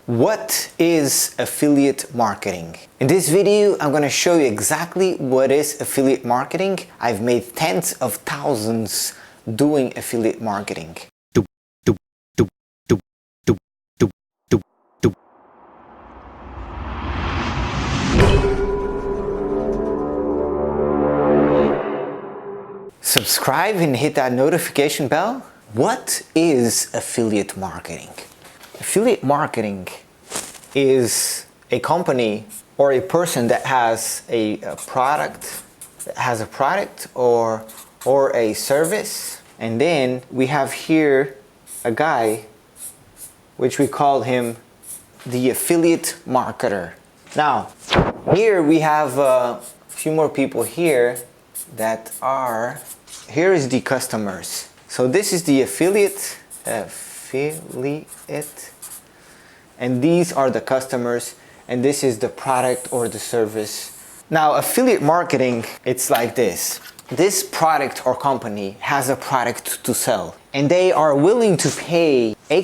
What is affiliate marketing? In this video, I'm going to show you exactly what is affiliate marketing. I've made tens of thousands doing affiliate marketing. Subscribe and hit that notification bell. What is affiliate marketing? Affiliate marketing is a company or a person that has a product or a service, and then we have here a guy which we call him the affiliate marketer. Now here we have a few more people here that are, here is the customers. So this is the affiliate, and these are the customers, and this is the product or the service. Now affiliate marketing, it's like this. This product or company has a product to sell, and they are willing to pay a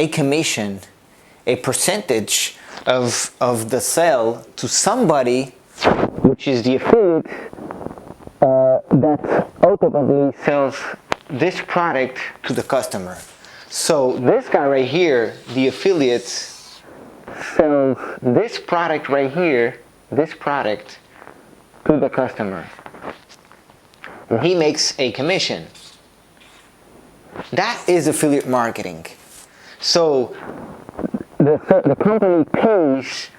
commission, a percentage of the sale to somebody, which is the affiliate, that ultimately sells this product to the customer. So this guy right here, the affiliate, sells this product right here, this product, to the customer. He makes a commission. That is affiliate marketing. So the company pays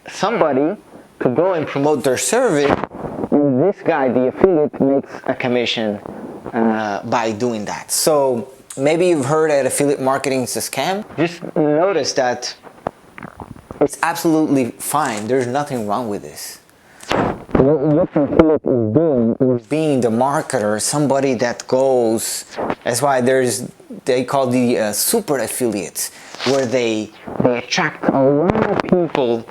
somebody to go and promote their service, and this guy, the affiliate, makes a commission by doing that. So maybe you've heard that affiliate marketing is a scam. Just notice that it's absolutely fine. There's nothing wrong with this. What an affiliate is doing is being the marketer, somebody that goes, that's why they call the super affiliates, where they attract a lot of people,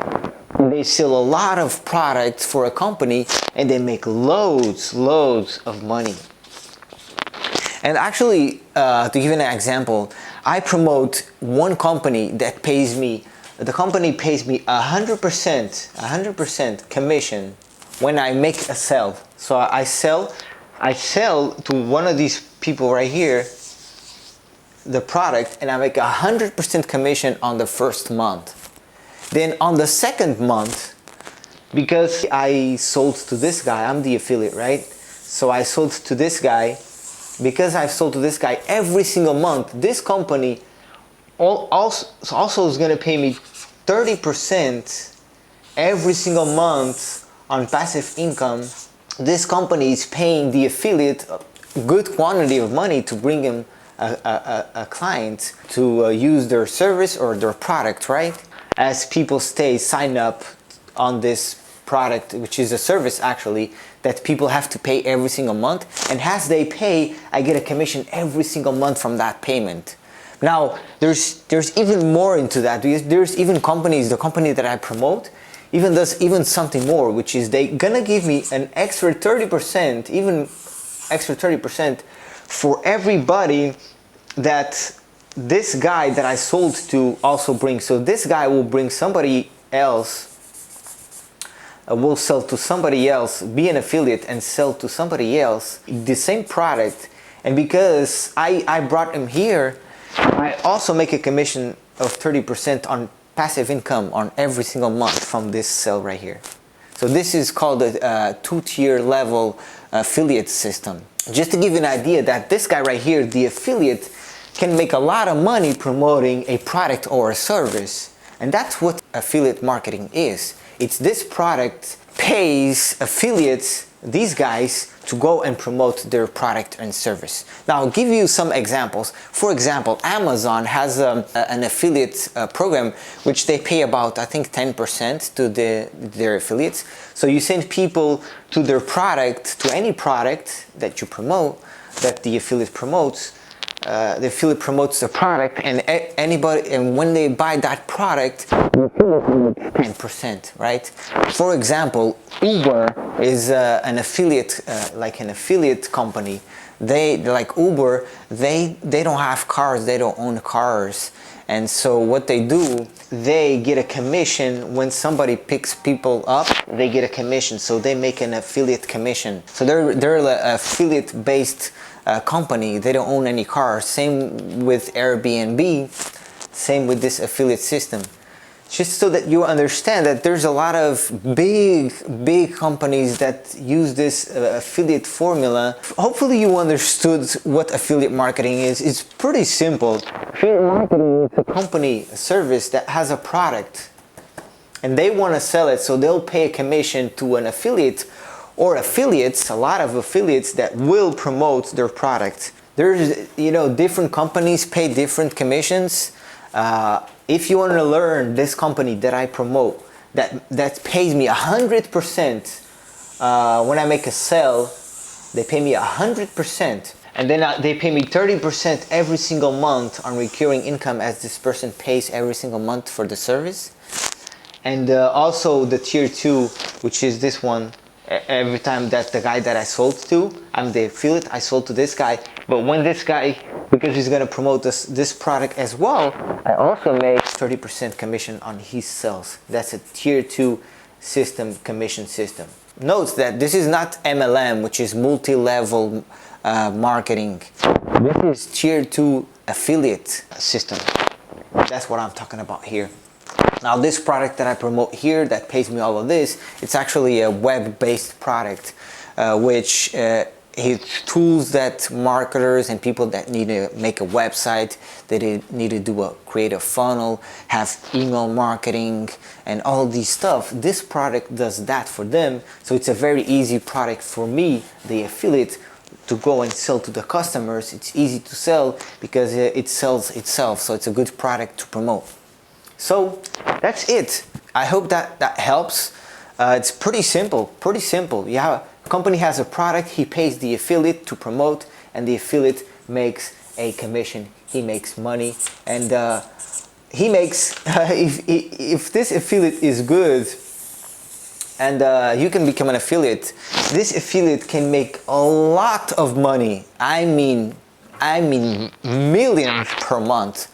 and they sell a lot of products for a company, and they make loads of money. And actually, to give you an example, I promote one company that pays me, the company pays me 100% commission when I make a sale. So I sell to one of these people right here the product, and I make 100% commission on the first month. Then on the second month, because I sold to this guy, I'm the affiliate, right? So I sold to this guy. Because I've sold to this guy every single month, this company also is going to pay me 30% every single month on passive income. This company is paying the affiliate a good quantity of money to bring him a client to use their service or their product, right? As people sign up on this product, which is a service actually, that people have to pay every single month, and as they pay, I get a commission every single month from that payment. Now there's even more into that, because there's even companies, the company that I promote even does even something more, which is they gonna give me an extra 30%, even extra 30% for everybody that this guy that I sold to also brings. So this guy will bring somebody else, will sell to somebody else, be an affiliate and sell to somebody else the same product, and because I brought him here, I also make a commission of 30% on passive income on every single month from this sale right here. So this is called a two-tier level affiliate system. Just to give you an idea that this guy right here, the affiliate, can make a lot of money promoting a product or a service, and that's what affiliate marketing is. It's this product pays affiliates, these guys, to go and promote their product and service. Now I'll give you some examples. For example, Amazon has an affiliate program which they pay about, I think, 10% to their affiliates. So you send people to their product, to any product that you promote, that the affiliate promotes. The affiliate promotes the product, and when they buy that product, the affiliate makes 10%, right? For example, Uber is an affiliate, like an affiliate company they, like Uber, they don't have cars, they don't own cars. And so what they do, they get a commission when somebody picks people up, they get a commission. So they make an affiliate commission. So they're an affiliate based company. They don't own any cars. Same with Airbnb, same with this affiliate system. Just so that you understand that there's a lot of big companies that use this affiliate formula. Hopefully you understood what affiliate marketing is. It's pretty simple. Affiliate marketing is a company, a service that has a product and they want to sell it, so they'll pay a commission to an affiliate or affiliates, a lot of affiliates that will promote their product. There's, different companies pay different commissions. If you want to learn this company that I promote, that pays me 100%, when I make a sale, they pay me 100%, and then they pay me 30% every single month on recurring income, as this person pays every single month for the service. And also the tier 2, which is this one. Every time that the guy that I sold to, I'm the affiliate, I sold to this guy. But when this guy, because he's gonna promote this product as well, I also make 30% commission on his sales. That's a tier 2 system, commission system. Note that this is not MLM, which is multi-level marketing. This is tier 2 affiliate system. That's what I'm talking about here. Now this product that I promote here that pays me all of this, it's actually a web-based product, which it's tools that marketers and people that need to make a website, they need to create a funnel, have email marketing and all these stuff. This product does that for them. So it's a very easy product for me, the affiliate, to go and sell to the customers. It's easy to sell because it sells itself. So it's a good product to promote. So that's it. I hope that helps. It's pretty simple, Yeah, company has a product, he pays the affiliate to promote, and the affiliate makes a commission. He makes money, and he makes, if this affiliate is good, and you can become an affiliate, this affiliate can make a lot of money. I mean millions per month.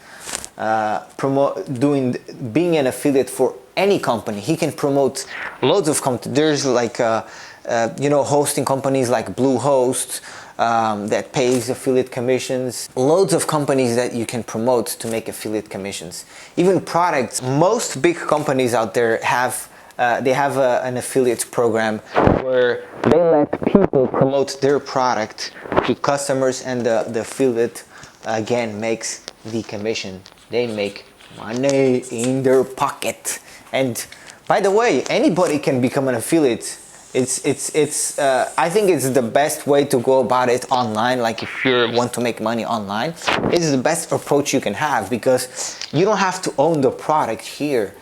Being an affiliate for any company. He can promote loads of companies. There's like hosting companies like Bluehost that pays affiliate commissions. Loads of companies that you can promote to make affiliate commissions. Even products. Most big companies out there have an affiliate program where they let people promote their product to customers, and the affiliate again makes the commission. They make money in their pocket. And by the way, anybody can become an affiliate. I think it's the best way to go about it online. Like if you want to make money online, it's the best approach you can have, because you don't have to own the product here.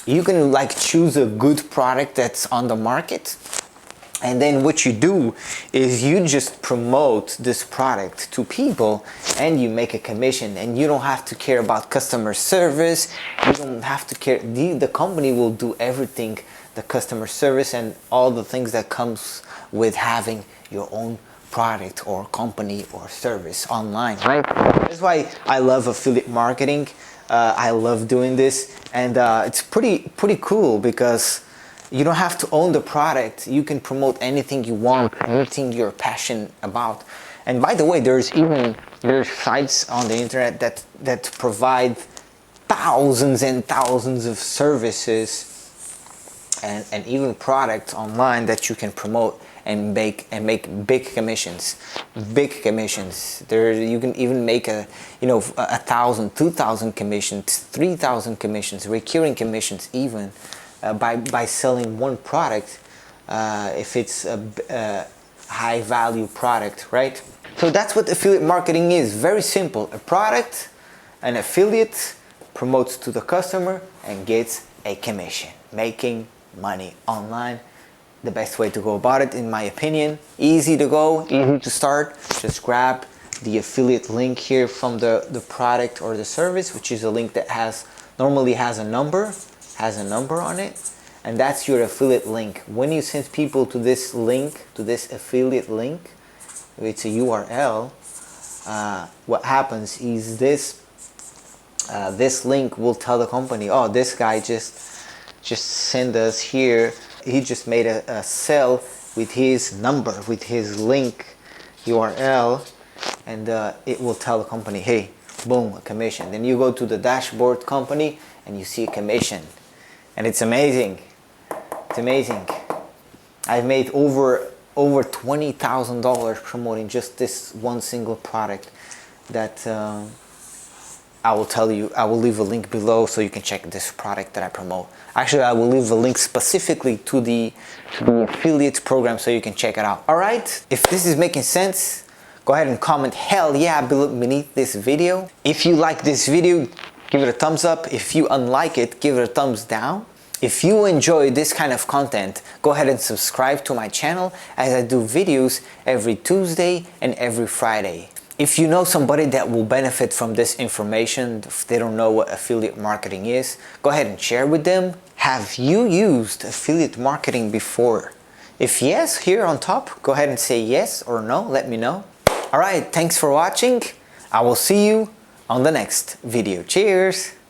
You can like choose a good product that's on the market, and then what you do is you just promote this product to people and you make a commission, and you don't have to care about customer service. You don't have to care. The company will do everything, the customer service and all the things that comes with having your own product or company or service online, right? That's why I love affiliate marketing. I love doing this, and it's pretty cool because you don't have to own the product. You can promote anything you want, anything you're passionate about. And by the way, there's sites on the internet that provide thousands and thousands of services and even products online that you can promote and make big commissions. There you can even make 1,000, 2,000 commissions, 3,000 commissions, recurring commissions even. By selling one product, if it's a high value product, right? So that's what affiliate marketing is. Very simple. A product, an affiliate promotes to the customer and gets a commission. Making money online. The best way to go about it, in my opinion. Easy to go, easy to start. Just grab the affiliate link here from the product or the service, which is a link that normally has a number on it, and that's your affiliate link. When you send people to this link, to this affiliate link, it's a URL, what happens is this link will tell the company, oh, this guy just send us here, he just made a sale with his number, with his link URL, and it will tell the company, hey, boom, a commission. Then you go to the dashboard company and you see a commission, and it's amazing. It's amazing. I've made over $20,000 promoting just this one single product that I will tell you. I will leave a link below so you can check this product that I promote. Actually, I will leave a link specifically to the affiliate program so you can check it out. All right, if this is making sense, go ahead and comment hell yeah beneath this video. If you like this video, give it a thumbs up. If you unlike it, give it a thumbs down. If you enjoy this kind of content, go ahead and subscribe to my channel, as I do videos every Tuesday and every Friday. If you know somebody that will benefit from this information, if they don't know what affiliate marketing is, go ahead and share with them. Have you used affiliate marketing before? If yes, here on top, go ahead and say yes or no, let me know. Alright, thanks for watching. I will see you on the next video. Cheers!